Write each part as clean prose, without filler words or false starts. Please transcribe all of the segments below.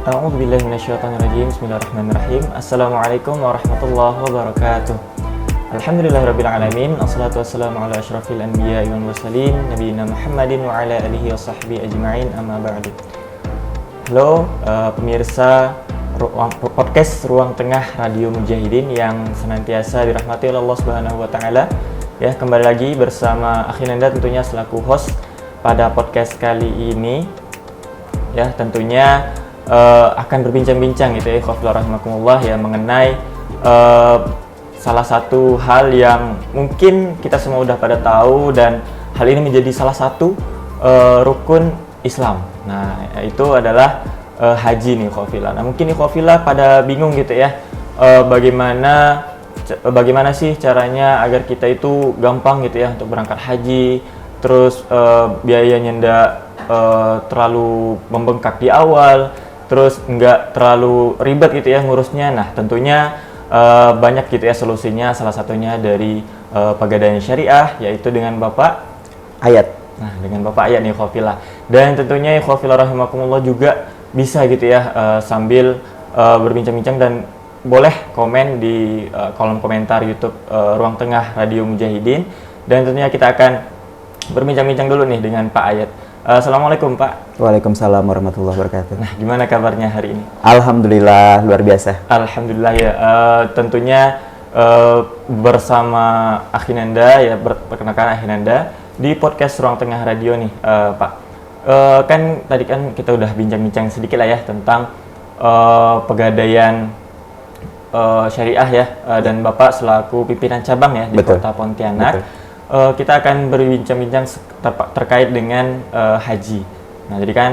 A'udzubillahi minasyaitonirrajim. Bismillahirrahmanirrahim. Assalamualaikum warahmatullahi wabarakatuh. Alhamdulillahirabbil alamin. Wassalatu wassalamu ala asyrafil anbiya'i wal mursalin nabiyina Muhammadin wa ala alihi washabbihi ajma'in. Amma ba'du. Halo pemirsa podcast Ruang Tengah Radio Mujahidin yang senantiasa dirahmati oleh Allah Subhanahu wa taala. Ya, kembali lagi bersama Akhinanda tentunya selaku host pada podcast kali ini. Ya, tentunya akan berbincang-bincang gitu ya, ikhwafillah rahimakumullah, ya, mengenai salah satu hal yang mungkin kita semua udah pada tahu, dan hal ini menjadi salah satu rukun Islam. Nah, itu adalah haji nih, ikhwafillah. Nah, mungkin ikhwafillah pada bingung gitu ya, bagaimana sih caranya agar kita itu gampang gitu ya untuk berangkat haji, terus biayanya ndak terlalu membengkak di awal, terus nggak terlalu ribet gitu ya ngurusnya. Nah, tentunya banyak gitu ya solusinya, salah satunya dari Pegadaian Syariah, yaitu dengan Bapak Ayat. Nah, dengan Bapak Ayat nih, ikhwafillah. Dan tentunya ikhwafillah rahimakumullah juga bisa gitu ya sambil berbincang-bincang, dan boleh komen di kolom komentar YouTube Ruang Tengah Radio Mujahidin. Dan tentunya kita akan berbincang-bincang dulu nih dengan Pak Ayat. Assalamualaikum Pak. Waalaikumsalam warahmatullahi wabarakatuh. Nah, gimana kabarnya hari ini? Alhamdulillah, luar biasa. Alhamdulillah ya. Tentunya bersama Akhinanda ya, perkenalkan Akhinanda di podcast Ruang Tengah Radio nih, Pak. Kan tadi kan kita udah bincang-bincang sedikit lah ya tentang Pegadaian Syariah ya, dan Bapak selaku pimpinan cabang ya di Kota Pontianak. Betul. Kita akan berbincang-bincang terkait dengan haji. Nah, jadi kan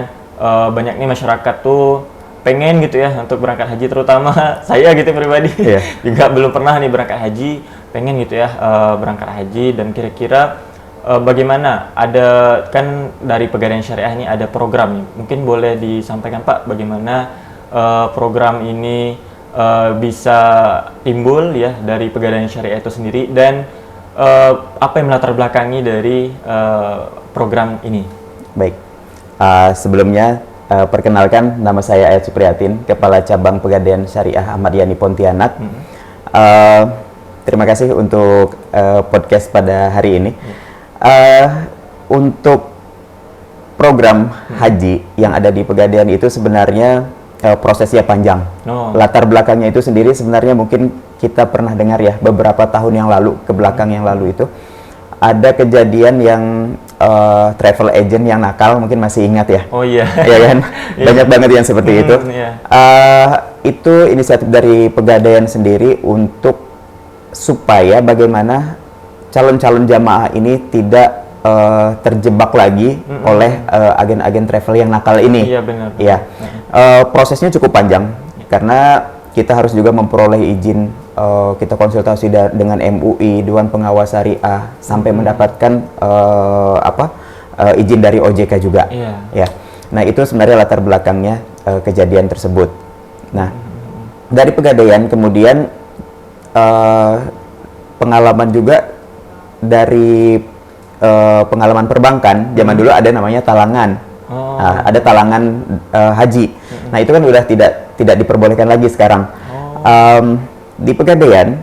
banyak nih masyarakat tuh pengen gitu ya untuk berangkat haji, terutama saya gitu pribadi juga belum pernah nih berangkat haji, pengen gitu ya berangkat haji. Dan kira-kira bagaimana, ada kan dari Pegadaian Syariah ini ada program nih, mungkin boleh disampaikan Pak bagaimana program ini bisa timbul ya dari Pegadaian Syariah itu sendiri, dan apa yang melatar belakangi dari program ini? Baik, sebelumnya perkenalkan, nama saya Ayat Supriyatin, Kepala Cabang Pegadaian Syariah Ahmad Yani Pontianak. Terima kasih untuk podcast pada hari ini. Untuk program haji yang ada di Pegadaian itu sebenarnya prosesnya panjang. Latar belakangnya itu sendiri sebenarnya mungkin kita pernah dengar ya beberapa tahun yang lalu, ke belakang yang lalu itu ada kejadian yang travel agent yang nakal, mungkin masih ingat ya? Oh iya. Ya kan? Banyak banget yang seperti itu. Itu inisiatif dari Pegadaian sendiri untuk supaya bagaimana calon-calon jamaah ini tidak terjebak lagi oleh agen-agen travel yang nakal ini. Iya, benar. Iya. Prosesnya cukup panjang karena kita harus juga memperoleh izin, kita konsultasi dengan MUI, Dewan Pengawas Syariah, sampai mendapatkan izin dari OJK juga. Ya. Nah, itu sebenarnya latar belakangnya kejadian tersebut. Nah, dari Pegadaian kemudian pengalaman juga dari pengalaman perbankan. Zaman dulu ada namanya talangan. Ada talangan haji. Nah, itu kan udah tidak diperbolehkan lagi sekarang. Di Pegadaian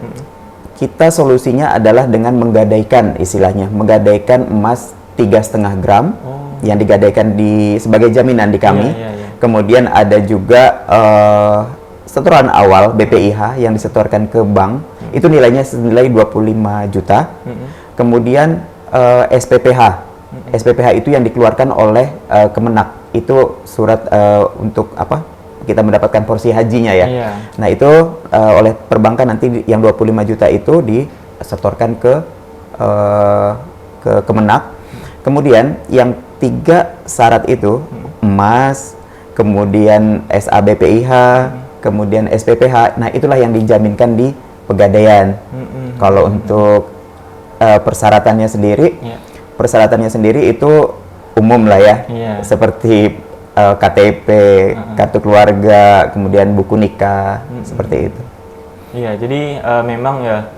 kita solusinya adalah dengan menggadaikan, istilahnya menggadaikan emas 3,5 gram yang digadaikan sebagai jaminan di kami. Kemudian ada juga setoran awal BPIH yang disetorkan ke bank, itu nilainya senilai 25 juta. Kemudian SPPH. SPPH itu yang dikeluarkan oleh Kemenak. Itu surat untuk apa? Kita mendapatkan porsi hajinya ya. Nah, itu oleh perbankan nanti yang 25 juta itu disetorkan ke Kemenak. Kemudian yang 3 syarat itu, emas, kemudian SABPIH, kemudian SPPH. Nah, itulah yang dijaminkan di Pegadaian. Kalau untuk persyaratannya sendiri itu umum lah ya. Seperti KTP, kartu keluarga, kemudian buku nikah, seperti itu. Iya, jadi memang ya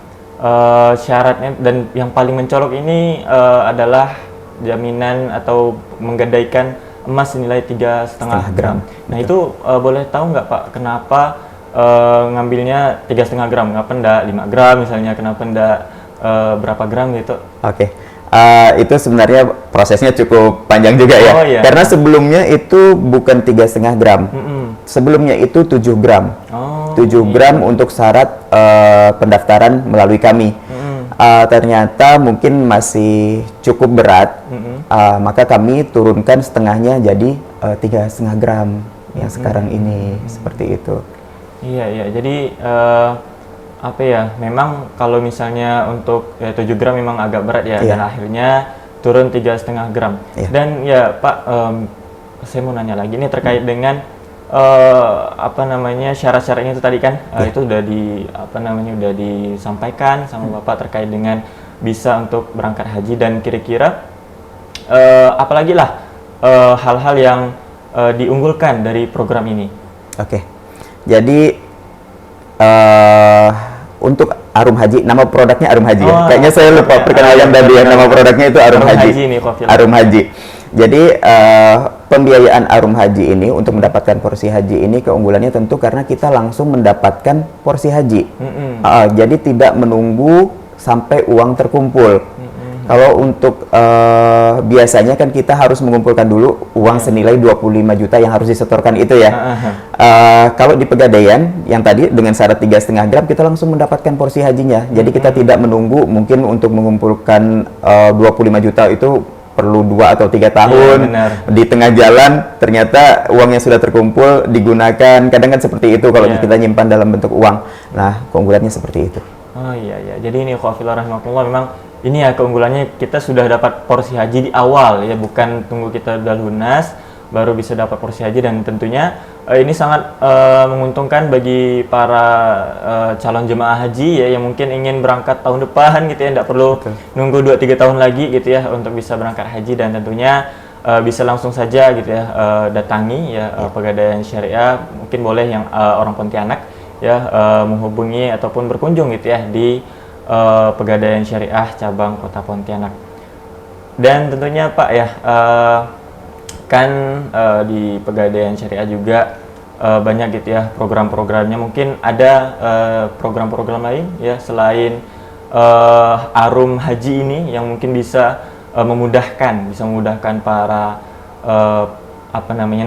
syaratnya dan yang paling mencolok ini adalah jaminan atau menggadaikan emas senilai 3,5 gram. Nah itu boleh tahu nggak Pak, kenapa ngambilnya 3,5 gram? Kenapa enggak 5 gram misalnya? Kenapa enggak berapa gram gitu? Oke. Itu sebenarnya prosesnya cukup panjang juga ya. Oh, iya. Karena sebelumnya itu bukan 3,5 gram. Sebelumnya itu 7 gram. 7 gram untuk syarat pendaftaran melalui kami. Ternyata mungkin masih cukup berat. Maka kami turunkan setengahnya jadi 3,5 gram yang sekarang ini, seperti itu. Iya. Jadi apa ya, memang kalau misalnya untuk 7 gram memang agak berat ya, dan akhirnya turun 3,5 gram. Dan ya Pak, saya mau nanya lagi nih terkait dengan apa namanya, syarat-syaratnya itu tadi kan itu udah udah disampaikan sama Bapak terkait dengan bisa untuk berangkat haji, dan kira-kira apalagi lah hal-hal yang diunggulkan dari program ini. Oke. Jadi untuk Arum Haji, nama produknya Arum Haji ya. Kayaknya saya lupa perkenalan tadi ya, nama produknya itu Arum Haji. Arum Haji. Jadi pembiayaan Arum Haji ini untuk mendapatkan porsi haji ini keunggulannya tentu karena kita langsung mendapatkan porsi haji. Jadi tidak menunggu sampai uang terkumpul. Kalau untuk biasanya kan kita harus mengumpulkan dulu uang senilai 25 juta yang harus disetorkan itu ya. Kalau di Pegadaian yang tadi dengan syarat 3,5 gram kita langsung mendapatkan porsi hajinya. Jadi kita tidak menunggu mungkin untuk mengumpulkan 25 juta itu perlu 2 atau 3 tahun. Di tengah jalan ternyata uangnya sudah terkumpul digunakan. Kadang kan seperti itu kalau kita nyimpan dalam bentuk uang. Nah, keunggulannya seperti itu. Oh iya. Jadi ini khawafillah rahmatullah, memang ini ya keunggulannya, kita sudah dapat porsi haji di awal ya, bukan tunggu kita udah lunas baru bisa dapat porsi haji. Dan tentunya ini sangat menguntungkan bagi para calon jemaah haji ya yang mungkin ingin berangkat tahun depan gitu ya, tidak perlu nunggu 2-3 tahun lagi gitu ya untuk bisa berangkat haji, dan tentunya bisa langsung saja gitu ya datangi ya Pegadaian Syariah. Mungkin boleh yang orang Pontianak ya menghubungi ataupun berkunjung gitu ya di Pegadaian Syariah cabang Kota Pontianak. Dan tentunya Pak ya kan di Pegadaian Syariah juga banyak gitu ya program-programnya. Mungkin ada program-program lain ya selain Arum Haji ini yang mungkin bisa memudahkan para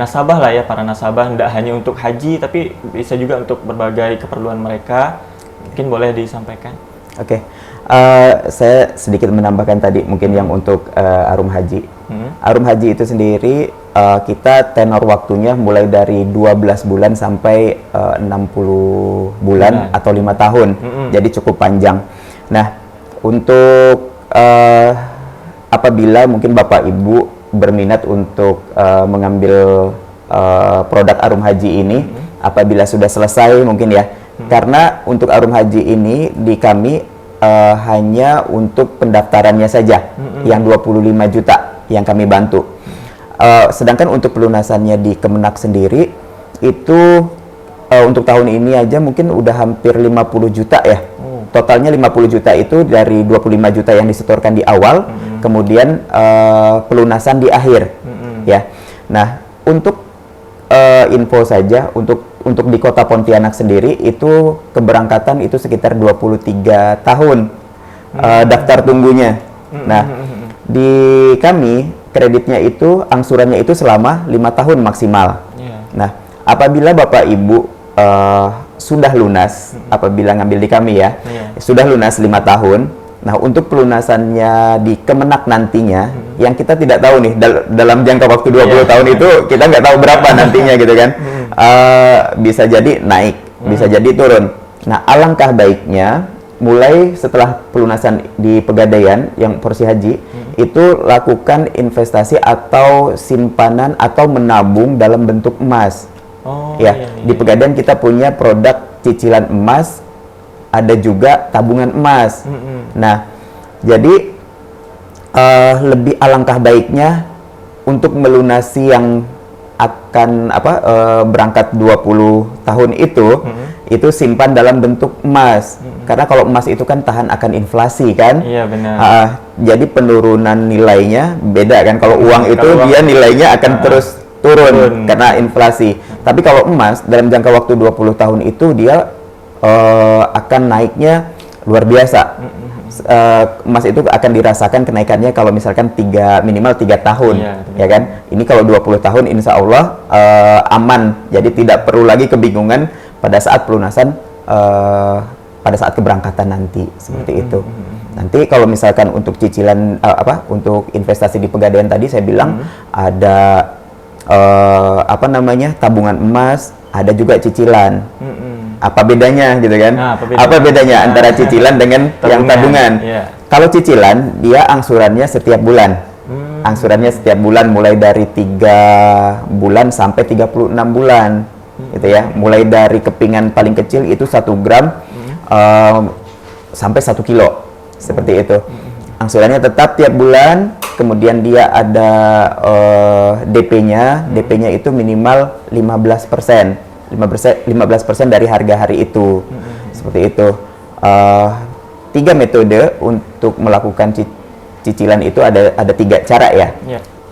nasabah lah ya, para nasabah, tidak hanya untuk haji tapi bisa juga untuk berbagai keperluan mereka. Mungkin boleh disampaikan. Oke, saya sedikit menambahkan tadi mungkin yang untuk Arum Haji. Arum Haji itu sendiri kita tenor waktunya mulai dari 12 bulan sampai 60 bulan atau 5 tahun. Jadi cukup panjang. Nah, untuk apabila mungkin Bapak Ibu berminat untuk mengambil produk Arum Haji ini, apabila sudah selesai mungkin ya. Karena untuk Arum Haji ini di kami hanya untuk pendaftarannya saja yang 25 juta yang kami bantu. Sedangkan untuk pelunasannya di Kemenak sendiri itu untuk tahun ini aja mungkin udah hampir 50 juta ya. Totalnya 50 juta itu dari 25 juta yang disetorkan di awal, kemudian pelunasan di akhir ya. Nah, untuk info saja untuk di Kota Pontianak sendiri itu keberangkatan itu sekitar 23 tahun daftar tunggunya. Nah, di kami kreditnya itu angsurannya itu selama 5 tahun maksimal. Nah, apabila Bapak Ibu sudah lunas, apabila ngambil di kami ya, sudah lunas 5 tahun. Nah, untuk pelunasannya di Kemenak nantinya, yang kita tidak tahu nih, dalam jangka waktu 20 tahun itu, kita nggak tahu berapa nantinya gitu kan. Bisa jadi naik, bisa jadi turun. Nah, alangkah baiknya, mulai setelah pelunasan di Pegadaian, yang porsi haji, itu lakukan investasi atau simpanan atau menabung dalam bentuk emas. Di Pegadaian kita punya produk cicilan emas, ada juga tabungan emas. Nah, jadi lebih alangkah baiknya untuk melunasi yang akan berangkat 20 tahun itu, itu simpan dalam bentuk emas. Karena kalau emas itu kan tahan akan inflasi kan. Iya benar. Jadi penurunan nilainya beda kan. Kalau uang itu dia nilainya akan terus turun karena inflasi. Tapi kalau emas dalam jangka waktu 20 tahun itu dia akan naiknya luar biasa. Emas itu akan dirasakan kenaikannya kalau misalkan minimal 3 tahun, ya kan? Ini kalau 20 tahun insya Allah aman, jadi tidak perlu lagi kebingungan pada saat pelunasan, pada saat keberangkatan nanti, seperti itu. Nanti kalau misalkan untuk cicilan, untuk investasi di Pegadaian tadi saya bilang ada tabungan emas, ada juga cicilan. Apa bedanya gitu kan? Apa bedanya antara cicilan dengan yang tabungan? Kalau cicilan dia angsurannya setiap bulan. Angsurannya setiap bulan mulai dari 3 bulan sampai 36 bulan. Gitu ya. Mulai dari kepingan paling kecil itu 1 gram sampai 1 kilo. Seperti itu. Angsurannya tetap tiap bulan, kemudian dia ada DP-nya. DP-nya itu minimal 15%. 15% dari harga hari itu. Seperti itu. 3 metode untuk melakukan cicilan itu ada 3 cara ya.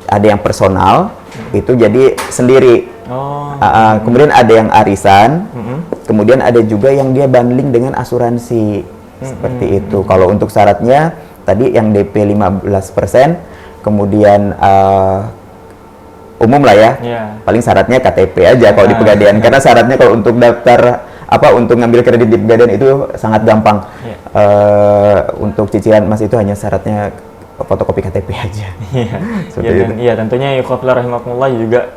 Ada yang personal, itu jadi sendiri. Kemudian ada yang arisan, kemudian ada juga yang dia bundling dengan asuransi. Seperti itu. Kalau untuk syaratnya tadi yang DP 15%, kemudian umum lah ya, paling syaratnya KTP aja kalau di Pegadaian, karena syaratnya kalau untuk daftar untuk ngambil kredit di Pegadaian itu sangat gampang. Untuk cicilan emas itu hanya syaratnya fotokopi KTP aja. Iya, tentunya ikhwafillah rahimakumullah juga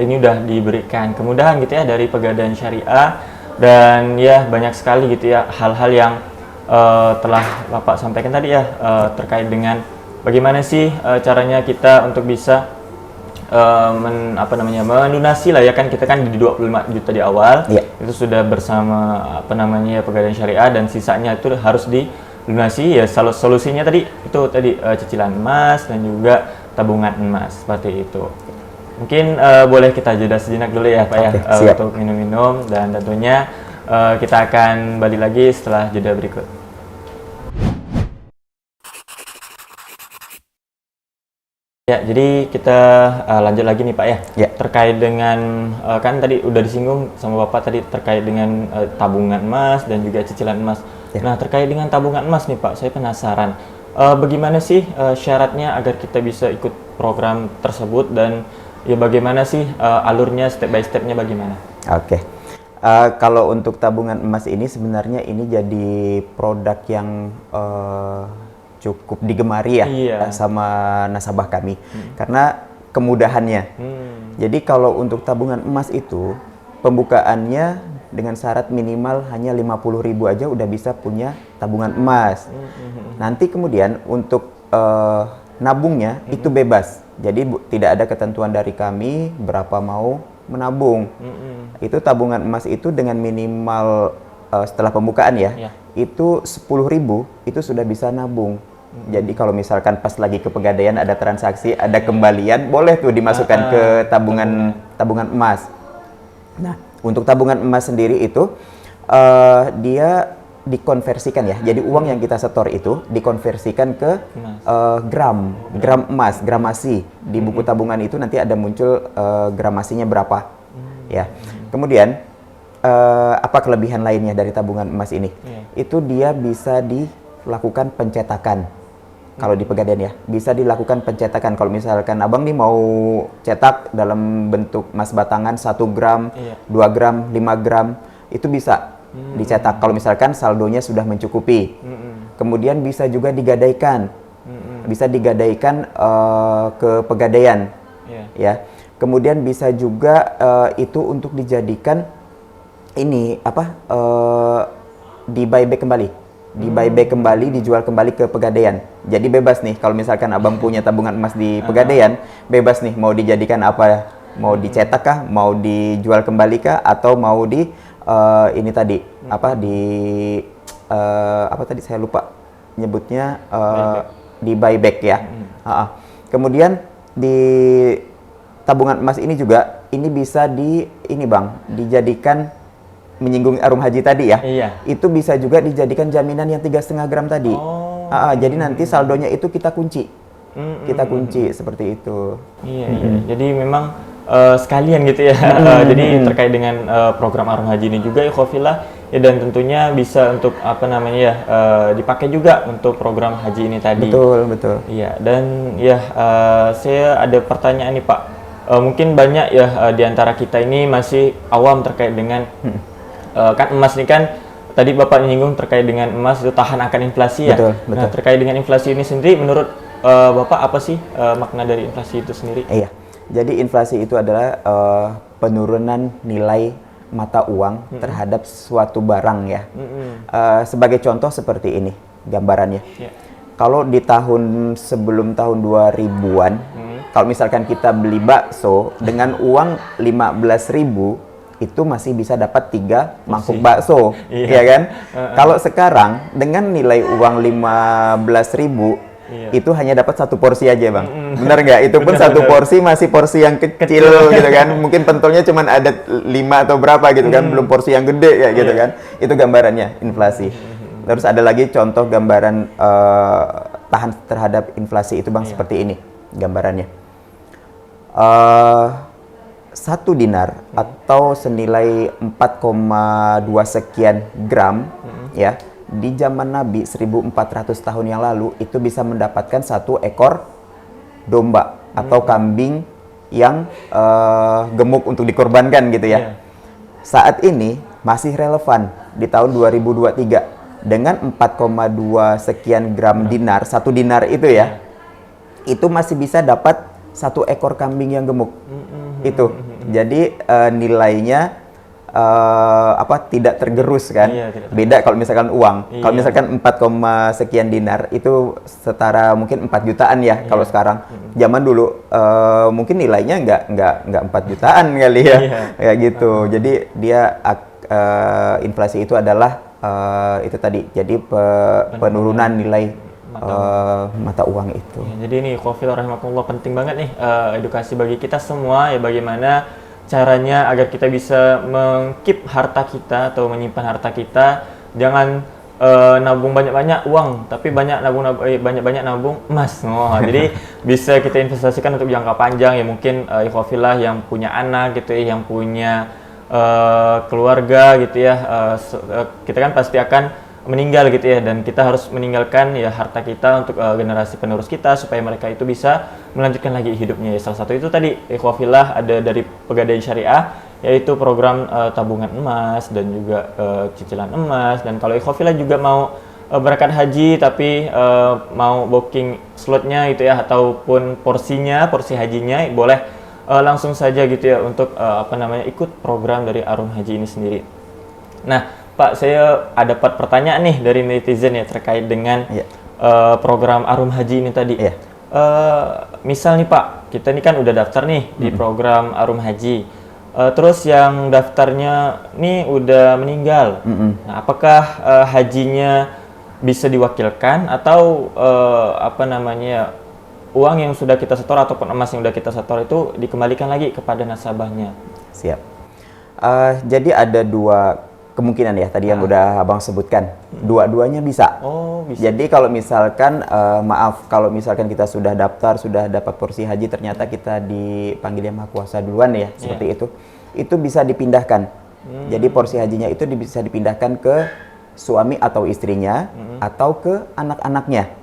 ini udah diberikan kemudahan gitu ya dari Pegadaian Syariah, dan ya banyak sekali gitu ya hal-hal yang telah Bapak sampaikan tadi ya, terkait dengan bagaimana sih caranya kita untuk bisa melunasi lah ya kan, kita kan di 25 juta di awal, itu sudah bersama Pegadaian Syariah, dan sisanya itu harus dilunasi ya. Solusinya tadi cicilan emas dan juga tabungan emas, seperti itu. Mungkin boleh kita jeda sejenak dulu ya Pak untuk minum-minum, dan tentunya kita akan balik lagi setelah jeda berikut. Ya, jadi kita lanjut lagi nih Pak ya. Terkait dengan kan tadi udah disinggung sama Bapak tadi terkait dengan tabungan emas dan juga cicilan emas. Nah, terkait dengan tabungan emas nih Pak, saya penasaran bagaimana sih syaratnya agar kita bisa ikut program tersebut, dan ya bagaimana sih alurnya step by stepnya bagaimana? Kalau untuk tabungan emas ini sebenarnya ini jadi produk yang cukup digemari ya sama nasabah kami, karena kemudahannya. Jadi kalau untuk tabungan emas itu pembukaannya dengan syarat minimal hanya 50.000 aja udah bisa punya tabungan emas. Nanti kemudian untuk nabungnya itu bebas. Jadi tidak ada ketentuan dari kami berapa mau menabung. Itu tabungan emas itu dengan minimal setelah pembukaan itu 10.000 itu sudah bisa nabung. Jadi kalau misalkan pas lagi ke Pegadaian ada transaksi, ada kembalian, boleh tuh dimasukkan ke tabungan emas. Nah, untuk tabungan emas sendiri itu dia dikonversikan ya. Jadi uang yang kita setor itu dikonversikan ke gram emas, gramasi. Di buku tabungan itu nanti ada muncul gramasinya berapa. Ya. Kemudian apa kelebihan lainnya dari tabungan emas ini? Itu dia bisa dilakukan pencetakan. Kalau di Pegadaian ya, bisa dilakukan pencetakan. Kalau misalkan abang nih mau cetak dalam bentuk emas batangan 1 gram, 2 gram, 5 gram, itu bisa dicetak kalau misalkan saldonya sudah mencukupi. Kemudian bisa juga digadaikan. Bisa digadaikan ke Pegadaian. Ya. Kemudian bisa juga itu untuk dijadikan di buyback kembali. Dijual kembali ke Pegadaian. Jadi bebas nih kalau misalkan abang punya tabungan emas di Pegadaian, bebas nih mau dijadikan apa, mau dicetak kah, mau dijual kembali kah, atau mau saya lupa nyebutnya, di buyback ya. Kemudian di tabungan emas ini juga ini bisa dijadikan menyinggung Arum Haji tadi ya, Iya. itu bisa juga dijadikan jaminan yang 3,5 gram tadi. Jadi nanti saldonya itu kita kunci. Kita kunci seperti itu. Iya, iya. Jadi memang sekalian gitu ya. Jadi terkait dengan program Arum Haji ini juga ikhwafillah ya, dan tentunya bisa untuk apa namanya ya, dipakai juga untuk program haji ini tadi. Betul, betul. Iya, dan ya saya ada pertanyaan nih Pak. Mungkin banyak ya di antara kita ini masih awam terkait dengan kan emas ini kan tadi Bapak menyinggung terkait dengan emas itu tahan akan inflasi ya. Betul, betul. Nah, terkait dengan inflasi ini sendiri menurut Bapak apa sih makna dari inflasi itu sendiri? Iya. Jadi inflasi itu adalah penurunan nilai mata uang terhadap suatu barang ya. Sebagai contoh seperti ini gambarannya. Yeah. Kalau di tahun sebelum tahun 2000-an, kalau misalkan kita beli bakso dengan uang 15.000 itu masih bisa dapat 3 mangkuk bakso, ya kan? Kalau sekarang dengan nilai uang 15.000 itu hanya dapat 1 porsi aja bang, benar nggak? Itu pun Bener, 1 porsi masih porsi yang kecil gitu kan, mungkin pentolnya cuma ada 5 atau berapa gitu kan, belum porsi yang gede ya gitu kan. Itu gambarannya inflasi. Terus ada lagi contoh gambaran tahan terhadap inflasi itu bang, seperti ini gambarannya. 1 dinar atau senilai 4,2 sekian gram ya, di zaman Nabi 1400 tahun yang lalu itu bisa mendapatkan 1 ekor domba atau kambing yang gemuk untuk dikorbankan gitu ya. Saat ini masih relevan di tahun 2023 dengan 4,2 sekian gram dinar, 1 dinar itu ya, itu masih bisa dapat 1 ekor kambing yang gemuk. Itu jadi nilainya tidak tergerus kan. Beda kalau misalkan uang. Kalau misalkan 4, sekian dinar itu setara mungkin 4 jutaan ya kalau sekarang. Zaman dulu mungkin nilainya nggak 4 jutaan kali ya. Kayak gitu. Jadi dia inflasi itu adalah itu tadi. Jadi penurunan nilai mata uang itu. Ya, jadi ini ikhwafillah rahimakumullah, penting banget nih edukasi bagi kita semua ya, bagaimana caranya agar kita bisa mengkeep harta kita atau menyimpan harta kita. Jangan nabung banyak-banyak uang, tapi banyak-banyak nabung emas. Jadi bisa kita investasikan untuk jangka panjang ya, mungkin ikhwafillah yang punya anak gitu ya, yang punya keluarga gitu ya. Kita kan pasti akan meninggal gitu ya, dan kita harus meninggalkan ya harta kita untuk generasi penerus kita supaya mereka itu bisa melanjutkan lagi hidupnya ya. Salah satu itu tadi ikhwafillah ada dari Pegadaian Syariah, yaitu program tabungan emas dan juga cicilan emas. Dan kalau ikhwafillah juga mau berangkat haji tapi mau booking slotnya gitu ya, ataupun porsi hajinya, boleh langsung saja gitu ya untuk ikut program dari Arum Haji ini sendiri. Nah Pak, saya ada pertanyaan nih dari netizen ya terkait dengan program Arum Haji ini tadi. Misal nih Pak, kita nih kan udah daftar nih di program Arum Haji. Terus yang daftarnya nih udah meninggal. Nah, apakah hajinya bisa diwakilkan atau uang yang sudah kita setor ataupun emas yang sudah kita setor itu dikembalikan lagi kepada nasabahnya? Siap. Jadi ada 2 kemungkinan ya tadi yang udah abang sebutkan. Dua-duanya bisa. Oh, bisa. Jadi kalau misalkan kalau misalkan kita sudah daftar, sudah dapat porsi haji, ternyata kita dipanggil Yang Maha Kuasa duluan ya, seperti itu bisa dipindahkan. Jadi porsi hajinya itu bisa dipindahkan ke suami atau istrinya atau ke anak-anaknya.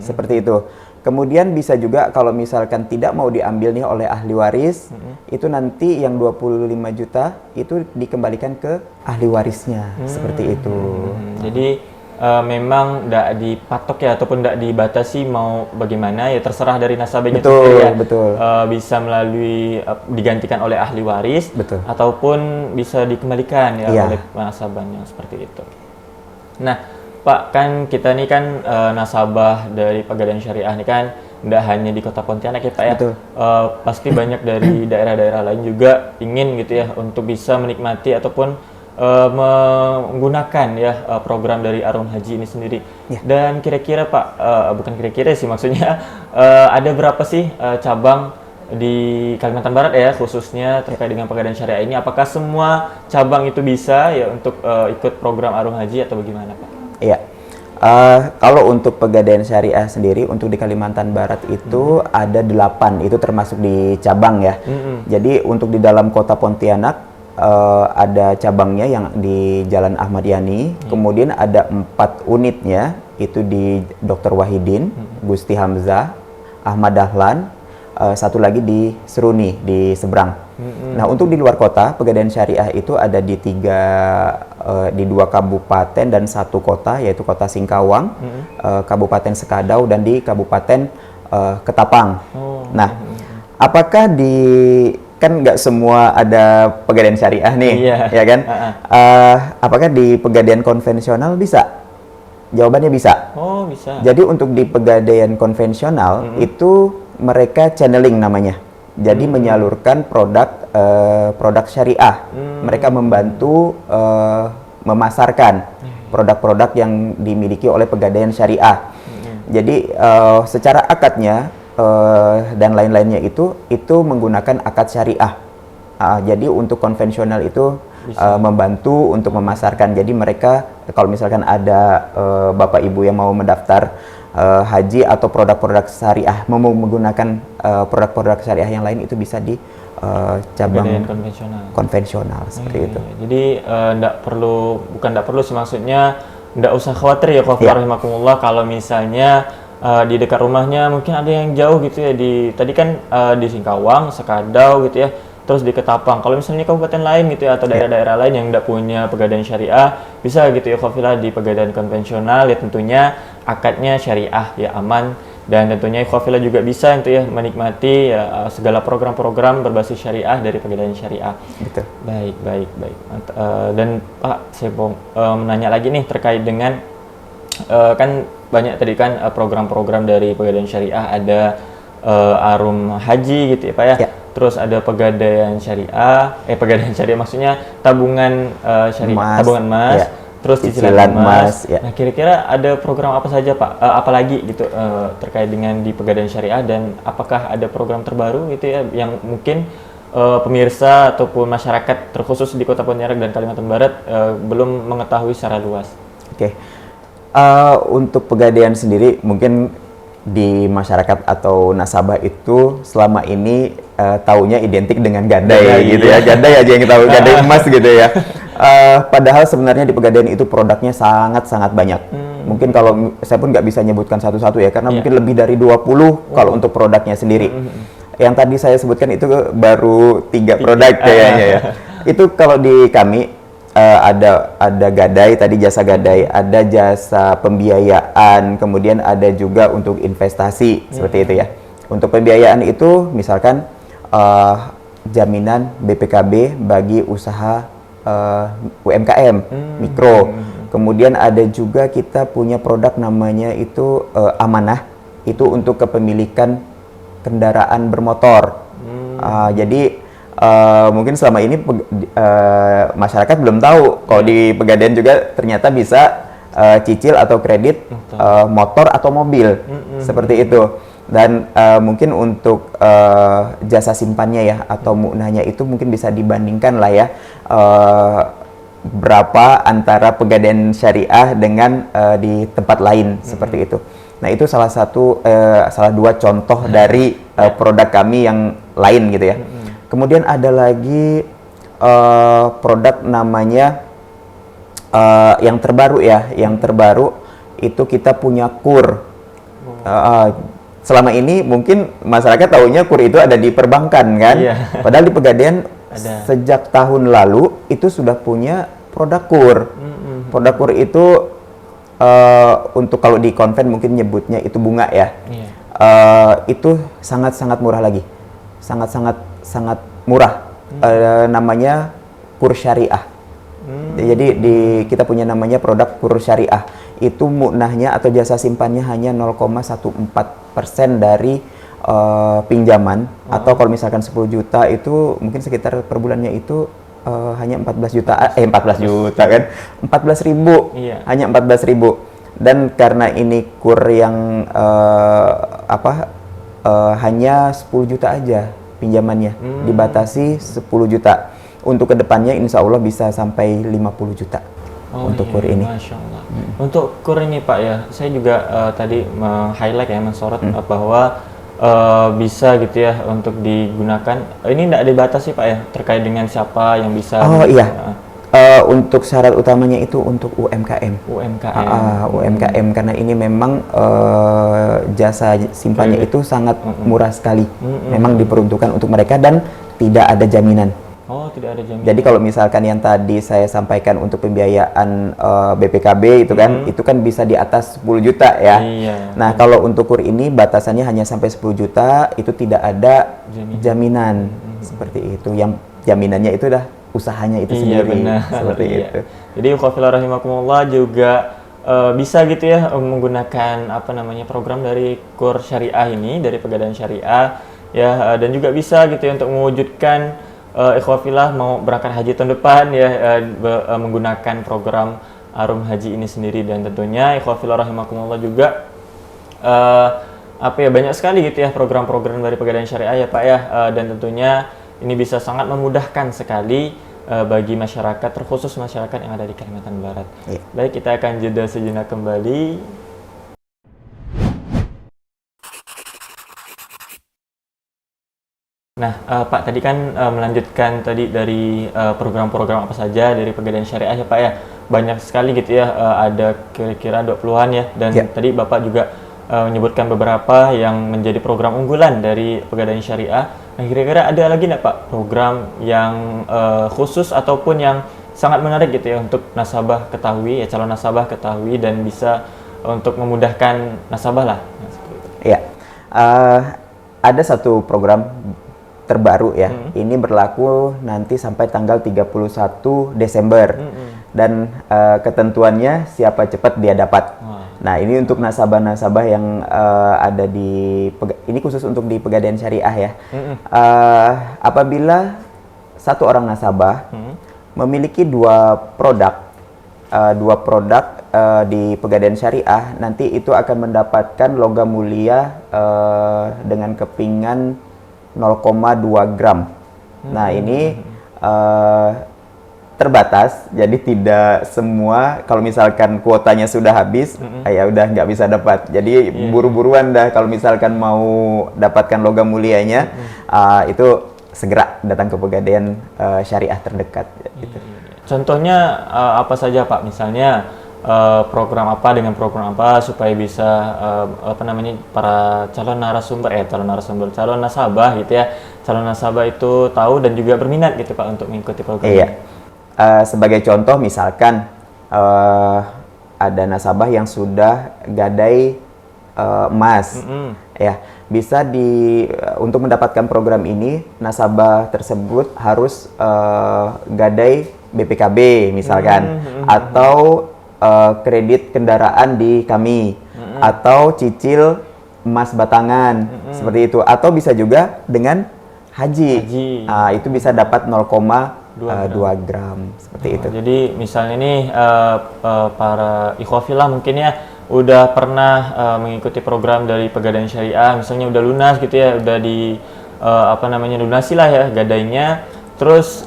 Seperti itu. Kemudian bisa juga kalau misalkan tidak mau diambil nih oleh ahli waris, itu nanti yang 25 juta itu dikembalikan ke ahli warisnya, seperti itu. Jadi memang tidak dipatok ya, ataupun tidak dibatasi mau bagaimana ya, terserah dari nasabahnya. Betul. Bisa melalui digantikan oleh ahli waris, ataupun bisa dikembalikan ya oleh nasabahnya, seperti itu. Nah Pak, kan kita nih kan nasabah dari Pegadaian Syariah ini kan tidak hanya di Kota Pontianak ya Pak ya. Pasti banyak dari daerah-daerah lain juga ingin gitu ya untuk bisa menikmati ataupun menggunakan ya program dari Arum Haji ini sendiri. Dan kira-kira Pak, bukan kira-kira sih maksudnya, ada berapa sih cabang di Kalimantan Barat ya khususnya terkait dengan Pegadaian Syariah ini, apakah semua cabang itu bisa ya untuk ikut program Arum Haji atau bagaimana Pak? Iya. Kalau untuk Pegadaian Syariah sendiri untuk di Kalimantan Barat itu ada 8, itu termasuk di cabang ya. Jadi untuk di dalam kota Pontianak ada cabangnya yang di Jalan Ahmad Yani, kemudian ada 4 unitnya itu di Dr. Wahidin, Gusti Hamzah, Ahmad Dahlan, satu lagi di Seruni di seberang. Nah untuk di luar kota Pegadaian Syariah itu ada di 2 kabupaten dan 1 kota, yaitu kota Singkawang, Kabupaten Sekadau, dan di Kabupaten Ketapang. Nah apakah kan nggak semua ada Pegadaian Syariah nih, ya kan? Apakah di Pegadaian konvensional bisa? Jawabannya bisa. Oh, bisa. Jadi untuk di Pegadaian konvensional itu mereka channeling namanya. Jadi menyalurkan produk syariah. Mereka membantu memasarkan produk-produk yang dimiliki oleh Pegadaian Syariah. Jadi secara akadnya dan lain-lainnya itu menggunakan akad syariah. Jadi untuk konvensional itu membantu untuk memasarkan. Jadi mereka kalau misalkan ada bapak ibu yang mau mendaftar haji atau produk-produk syariah, mau menggunakan produk-produk syariah yang lain, itu bisa di cabang konvensional seperti itu. Jadi nggak perlu sih, maksudnya nggak usah khawatir ya Qafil rahimakumullah kalau misalnya di dekat rumahnya mungkin ada yang jauh gitu ya, tadi kan di Singkawang, Sekadau gitu ya, terus di Ketapang. Kalau misalnya kabupaten lain gitu ya atau daerah-daerah lain yang tidak punya Pegadaian Syariah, bisa gitu ya Qafil di Pegadaian konvensional ya, tentunya akadnya syariah ya, aman, dan tentunya Qafil juga bisa itu ya menikmati ya, segala program-program berbasis syariah dari Pegadaian Syariah. Betul. Baik. Dan Pak, saya mau menanya lagi nih terkait dengan kan banyak tadi kan program-program dari Pegadaian Syariah, ada Arum Haji gitu ya Pak ya. Terus ada Pegadaian Syariah, Pegadaian Syariah maksudnya tabungan syariah, tabungan emas, terus cicilan emas. Nah, kira-kira ada program apa saja Pak? Apalagi gitu terkait dengan di Pegadaian Syariah, dan apakah ada program terbaru gitu ya yang mungkin pemirsa ataupun masyarakat terkhusus di Kota Pontianak dan Kalimantan Barat belum mengetahui secara luas? Oke. Untuk Pegadaian sendiri mungkin di masyarakat atau nasabah itu selama ini taunya identik dengan gadai gitu ya, gadai aja yang tahu, gadai emas gitu ya. Padahal sebenarnya di Pegadaian itu produknya sangat banyak. Mungkin kalau saya pun nggak bisa nyebutkan satu-satu ya, karena mungkin lebih dari 20 kalau untuk produknya sendiri. Yang tadi saya sebutkan itu baru 3 produk kayaknya ya. Itu kalau di kami ada gadai, tadi jasa gadai, ada jasa pembiayaan, kemudian ada juga untuk investasi seperti itu ya. Untuk pembiayaan itu misalkan jaminan BPKB bagi usaha UMKM mikro. Kemudian ada juga kita punya produk namanya itu amanah, itu untuk kepemilikan kendaraan bermotor. Jadi mungkin selama ini masyarakat belum tahu kalau di Pegadaian juga ternyata bisa cicil atau kredit motor atau mobil seperti itu. Dan mungkin untuk jasa simpannya ya atau mu'nahnya itu mungkin bisa dibandingkan lah ya, berapa antara Pegadaian Syariah dengan di tempat lain seperti itu. Nah itu salah 2 contoh dari produk kami yang lain gitu ya. Kemudian ada lagi produk namanya yang terbaru ya, yang terbaru itu kita punya KUR. Selama ini mungkin masyarakat tahunya KUR itu ada di perbankan kan, padahal di Pegadaian sejak tahun lalu itu sudah punya produk KUR. Produk KUR itu untuk kalau di konven mungkin nyebutnya itu bunga ya, itu sangat murah lagi, sangat murah. Namanya KUR Syariah. Jadi kita punya namanya produk KUR Syariah. Itu mu'nahnya atau jasa simpannya hanya 0,14% dari pinjaman. Atau kalau misalkan 10 juta itu mungkin sekitar per bulannya itu hanya 14 juta kan, 14.000, hanya 14.000. Dan karena ini KUR yang hanya 10 juta aja pinjamannya, dibatasi 10 juta. Untuk kedepannya insya Allah bisa sampai 50 juta untuk kur ini. Masya Allah. Untuk kur ini Pak ya, saya juga tadi highlight ya, mensorot bahwa bisa gitu ya untuk digunakan. Ini tidak dibatasi Pak ya, terkait dengan siapa yang bisa. Oh iya. Untuk syarat utamanya itu untuk UMKM. UMKM karena ini memang jasa simpannya itu sangat murah sekali. Memang diperuntukkan untuk mereka dan tidak ada jaminan. Oh, tidak ada jaminan. Jadi kalau misalkan yang tadi saya sampaikan untuk pembiayaan BPKB itu kan bisa di atas 10 juta ya. Iya. Nah, kalau untuk kur ini batasannya hanya sampai 10 juta, itu tidak ada jaminan. Seperti itu. Yang jaminannya itu dah usahanya itu sendiri. Benar. Seperti itu. Jadi ikhwafillah rahimakumullah juga bisa gitu ya menggunakan program dari kur syariah ini, dari Pegadaian Syariah ya, dan juga bisa gitu ya untuk mewujudkan ikhwafillah mau berangkat haji tahun depan ya, menggunakan program Arum Haji ini sendiri. Dan tentunya ikhwafillah rahimakumullah juga banyak sekali gitu ya program-program dari Pegadaian Syariah ya Pak ya, dan tentunya ini bisa sangat memudahkan sekali bagi masyarakat, terkhusus masyarakat yang ada di Kalimantan Barat. Baik, kita akan jeda sejenak kembali. Nah, Pak tadi kan melanjutkan tadi dari program-program apa saja dari Pegadaian Syariah ya Pak ya. Banyak sekali gitu ya, ada kira-kira 20-an ya. Dan tadi Bapak juga menyebutkan beberapa yang menjadi program unggulan dari Pegadaian Syariah. Nah, kira-kira ada lagi nggak Pak program yang khusus ataupun yang sangat menarik gitu ya untuk nasabah ketahui ya, calon nasabah ketahui dan bisa untuk memudahkan nasabah lah. Iya, ada satu program terbaru ya. Ini berlaku nanti sampai tanggal 31 Desember. Dan ketentuannya siapa cepat dia dapat. Nah, ini untuk nasabah-nasabah yang ada ini khusus untuk di Pegadaian Syariah ya. Apabila satu orang nasabah memiliki dua produk di Pegadaian Syariah, nanti itu akan mendapatkan logam mulia dengan kepingan 0,2 gram. Nah, ini terbatas, jadi tidak semua, kalau misalkan kuotanya sudah habis, ya udah nggak bisa dapat. Jadi buru-buruan dah kalau misalkan mau dapatkan logam mulianya, itu segera datang ke Pegadaian Syariah terdekat. Gitu. Contohnya apa saja Pak? Misalnya program apa dengan program apa supaya bisa para calon nasabah gitu ya, calon nasabah itu tahu dan juga berminat gitu Pak untuk mengikuti program ini. Sebagai contoh misalkan ada nasabah yang sudah gadai emas, ya bisa untuk mendapatkan program ini nasabah tersebut harus gadai BPKB misalkan, atau kredit kendaraan di kami, atau cicil emas batangan seperti itu, atau bisa juga dengan haji. Itu bisa dapat 0,2 gram seperti itu. Jadi misalnya nih para ikhwafillah mungkin ya udah pernah mengikuti program dari Pegadaian Syariah, misalnya udah lunas gitu ya, udah di lunasi lah ya gadainya, terus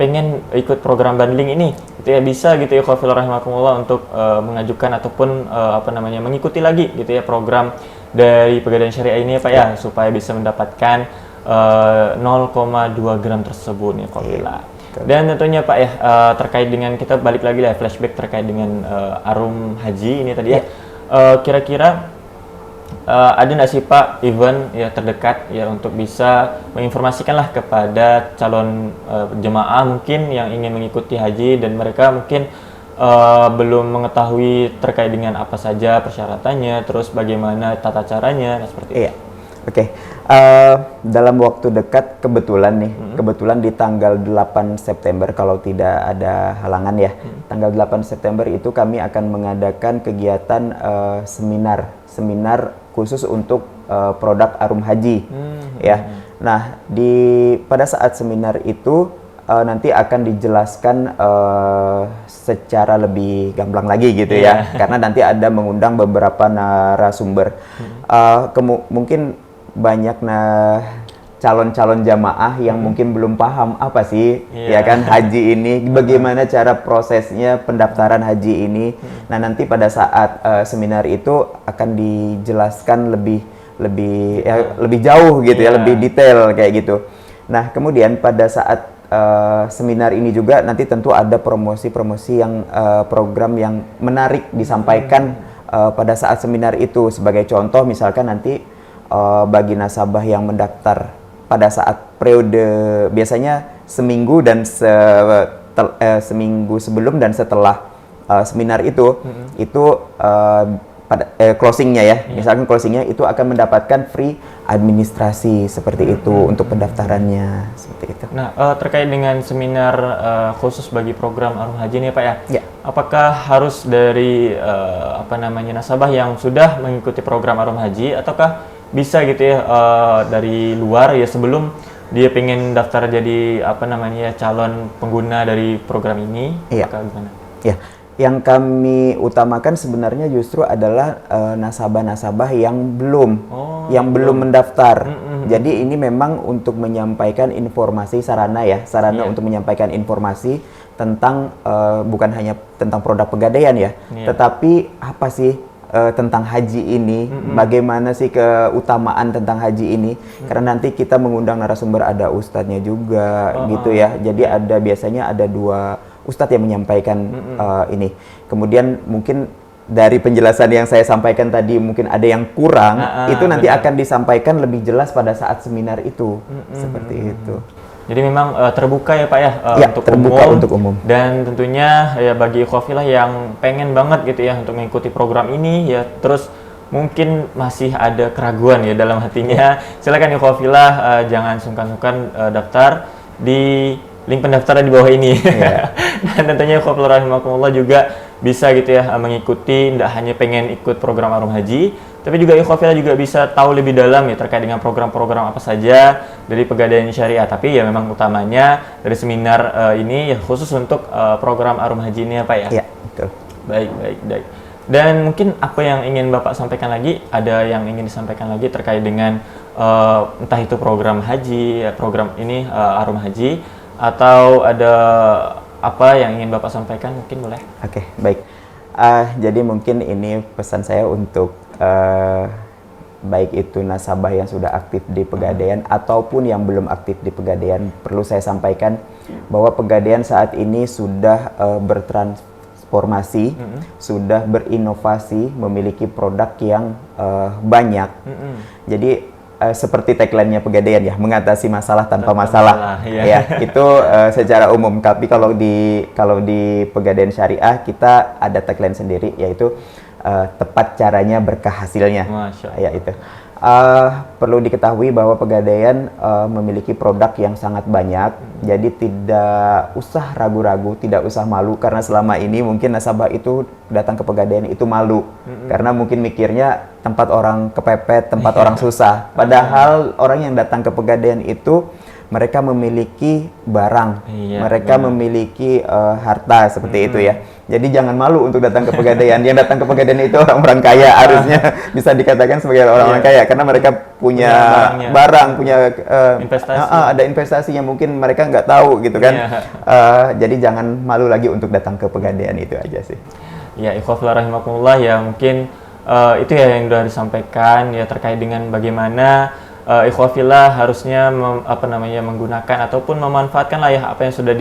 pengen ikut program bundling ini gitu ya, bisa gitu ya ikhwafillah rahimakumullah untuk mengajukan ataupun mengikuti lagi gitu ya program dari Pegadaian Syariah ini ya Pak ya, supaya bisa mendapatkan 0,2 gram tersebut nih ikhwafillah. Dan tentunya Pak ya, terkait dengan, kita balik lagi lah flashback terkait dengan Arum Haji ini tadi ya, kira-kira ada nggak sih Pak event ya terdekat ya untuk bisa menginformasikanlah kepada calon jemaah mungkin yang ingin mengikuti haji dan mereka mungkin belum mengetahui terkait dengan apa saja persyaratannya, terus bagaimana tata caranya, seperti itu. Oke. Dalam waktu dekat kebetulan di tanggal 8 September kalau tidak ada halangan ya, tanggal 8 September itu kami akan mengadakan kegiatan seminar khusus untuk produk Arum Haji ya. Nah, pada saat seminar itu nanti akan dijelaskan secara lebih gamblang lagi gitu ya, karena nanti ada mengundang beberapa narasumber. Mungkin banyak calon-calon jamaah yang mungkin belum paham apa sih ya kan haji ini, bagaimana cara prosesnya pendaftaran haji ini. Nah, nanti pada saat seminar itu akan dijelaskan lebih jauh gitu ya, lebih detail kayak gitu. Nah, kemudian pada saat seminar ini juga nanti tentu ada promosi-promosi yang program yang menarik disampaikan pada saat seminar itu. Sebagai contoh misalkan nanti bagi nasabah yang mendaftar pada saat periode biasanya seminggu dan seminggu sebelum dan setelah seminar itu pada closingnya ya, misalkan closingnya itu akan mendapatkan free administrasi seperti itu untuk pendaftarannya seperti itu. Nah, terkait dengan seminar khusus bagi program Arum Haji nih Pak ya, Ya. apakah harus dari nasabah yang sudah mengikuti program Arum Haji, ataukah bisa gitu ya dari luar ya sebelum dia pengen daftar jadi calon pengguna dari program ini? Iya. Apakah gimana? Ya. Yang kami utamakan sebenarnya justru adalah nasabah-nasabah yang belum mendaftar. Jadi ini memang untuk menyampaikan informasi sarana untuk menyampaikan informasi tentang bukan hanya tentang produk pegadaian ya, tetapi apa sih tentang haji ini, bagaimana sih keutamaan tentang haji ini, karena nanti kita mengundang narasumber, ada ustadznya juga gitu ya, jadi biasanya ada 2 ustadz yang menyampaikan ini. Kemudian mungkin dari penjelasan yang saya sampaikan tadi mungkin ada yang kurang, itu nanti akan disampaikan lebih jelas pada saat seminar itu, seperti itu. Jadi memang terbuka ya Pak ya, untuk umum. Dan tentunya ya bagi ikhwafilah yang pengen banget gitu ya untuk mengikuti program ini ya, terus mungkin masih ada keraguan ya dalam hatinya, silakan ikhwafilah jangan sungkan-sungkan daftar di link pendaftaran di bawah ini. Dan tentunya ikhwafilah rahimakumullah juga bisa gitu ya mengikuti, tidak hanya pengen ikut program Arum Haji, tapi juga ikhwafilah juga bisa tahu lebih dalam ya terkait dengan program-program apa saja dari Pegadaian Syariah. Tapi ya memang utamanya dari seminar ini ya khusus untuk program Arum Haji ini ya Pak ya? Iya, betul. Baik. Dan mungkin apa yang ingin Bapak sampaikan lagi, ada yang ingin disampaikan lagi terkait dengan entah itu program haji, program ini Arum Haji, atau ada apa yang ingin Bapak sampaikan, mungkin boleh? Oke, baik. Jadi mungkin ini pesan saya untuk baik itu nasabah yang sudah aktif di Pegadaian ataupun yang belum aktif di Pegadaian, perlu saya sampaikan bahwa Pegadaian saat ini sudah bertransformasi, sudah berinovasi, memiliki produk yang banyak. Jadi seperti tagline-nya Pegadaian ya, mengatasi masalah tanpa masalah. Ya, itu secara umum. Tapi kalau di Pegadaian Syariah kita ada tagline sendiri, yaitu tepat caranya berkah hasilnya. Ya itu. Perlu diketahui bahwa Pegadaian memiliki produk yang sangat banyak, jadi tidak usah ragu-ragu, tidak usah malu, karena selama ini mungkin nasabah itu datang ke Pegadaian itu malu, karena mungkin mikirnya tempat orang kepepet, tempat orang susah. Padahal orang yang datang ke Pegadaian itu mereka memiliki barang, mereka memiliki harta seperti itu ya. Jadi jangan malu untuk datang ke Pegadaian. Yang datang ke Pegadaian itu orang-orang kaya, harusnya bisa dikatakan sebagai orang-orang kaya, karena mereka punya barang, punya investasi. Ada investasi yang mungkin mereka nggak tahu gitu kan. Jadi jangan malu lagi untuk datang ke Pegadaian, itu aja sih. Ya, ikhwafillah rahimakumullah ya, mungkin itu ya yang sudah disampaikan ya terkait dengan bagaimana ikhwafillah harusnya menggunakan ataupun memanfaatkan lah ya apa yang sudah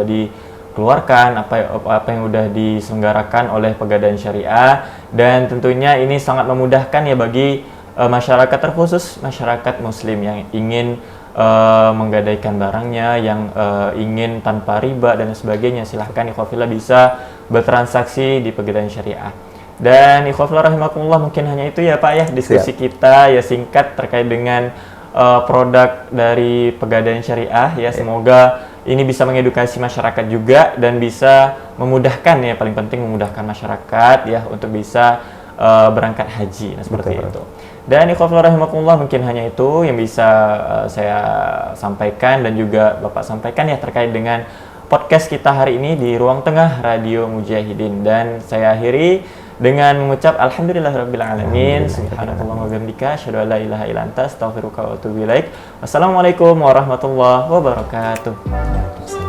dikeluarkan, apa yang sudah diselenggarakan oleh Pegadaian Syariah. Dan tentunya ini sangat memudahkan ya bagi masyarakat, terkhusus masyarakat muslim yang ingin menggadaikan barangnya, yang ingin tanpa riba dan sebagainya. Silahkan ikhwafillah bisa bertransaksi di Pegadaian Syariah. Dan ikhwafillah rahimakumullah, mungkin hanya itu ya Pak ya diskusi kita ya singkat terkait dengan produk dari Pegadaian Syariah ya. Semoga ini bisa mengedukasi masyarakat juga dan bisa memudahkan ya, paling penting memudahkan masyarakat ya untuk bisa berangkat haji. Nah, seperti itu. Dan ikhwafillah rahimakumullah, mungkin hanya itu yang bisa saya sampaikan dan juga Bapak sampaikan ya terkait dengan podcast kita hari ini di Ruang Tengah Radio Mujahidin. Dan saya akhiri dengan mengucap alhamdulillahirabbil alamin, subhanakallahumma wa bihamdika, asyhadu an la ilaha illa anta, astaghfiruka wa atubu ilaik. Wassalamualaikum warahmatullahi wabarakatuh.